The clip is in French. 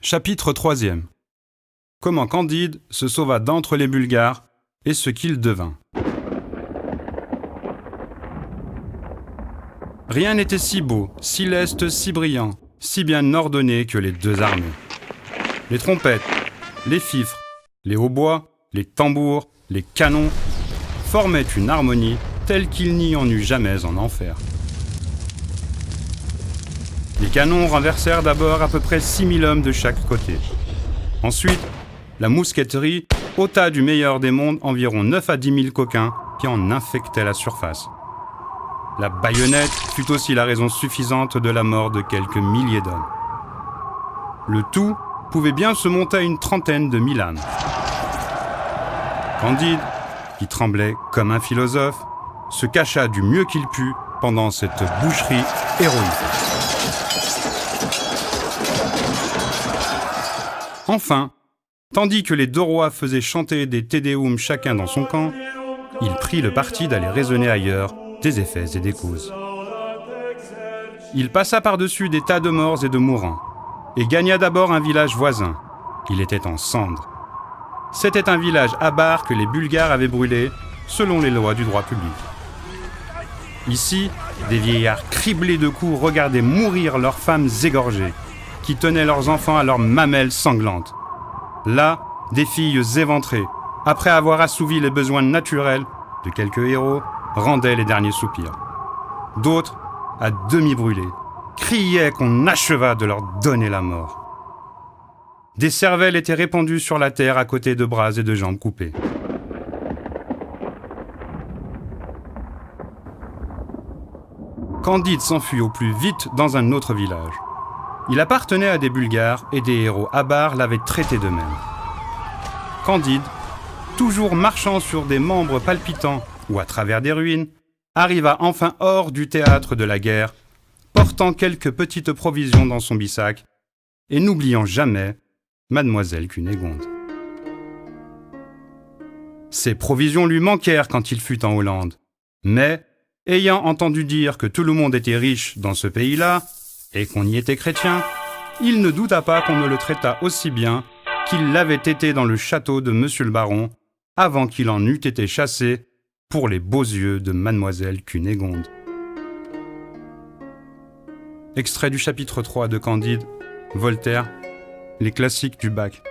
Chapitre 3. Comment Candide se sauva d'entre les Bulgares et ce qu'il devint. Rien n'était si beau, si leste, si brillant, si bien ordonné que les deux armées. Les trompettes, les fifres, les hautbois, les tambours, les canons formaient une harmonie telle qu'il n'y en eut jamais en enfer. Les canons renversèrent d'abord à peu près 6000 hommes de chaque côté. Ensuite, la mousqueterie ôta du meilleur des mondes environ 9 à 10 000 coquins qui en infectaient la surface. La baïonnette fut aussi la raison suffisante de la mort de quelques milliers d'hommes. Le tout pouvait bien se monter à une trentaine de 1000 ânes. Candide, qui tremblait comme un philosophe, se cacha du mieux qu'il put pendant cette boucherie héroïque. Enfin, tandis que les deux rois faisaient chanter des Te Deum chacun dans son camp, il prit le parti d'aller raisonner ailleurs des effets et des causes. Il passa par-dessus des tas de morts et de mourants, et gagna d'abord un village voisin. Il était en cendres. C'était un village avare que les Bulgares avaient brûlé, selon les lois du droit public. Ici, des vieillards criblés de coups regardaient mourir leurs femmes égorgées, qui tenaient leurs enfants à leurs mamelles sanglantes. Là, des filles éventrées, après avoir assouvi les besoins naturels de quelques héros, rendaient les derniers soupirs. D'autres, à demi brûlés, criaient qu'on acheva de leur donner la mort. Des cervelles étaient répandues sur la terre à côté de bras et de jambes coupés. Candide s'enfuit au plus vite dans un autre village. Il appartenait à des Bulgares et des héros avares l'avaient traité de même. Candide, toujours marchant sur des membres palpitants ou à travers des ruines, arriva enfin hors du théâtre de la guerre, portant quelques petites provisions dans son bissac et n'oubliant jamais Mademoiselle Cunégonde. Ces provisions lui manquèrent quand il fut en Hollande, mais, ayant entendu dire que tout le monde était riche dans ce pays-là, et qu'on y était chrétien, il ne douta pas qu'on ne le traitât aussi bien qu'il l'avait été dans le château de Monsieur le Baron, avant qu'il en eût été chassé pour les beaux yeux de Mademoiselle Cunégonde. Extrait du chapitre 3 de Candide, Voltaire, les classiques du bac.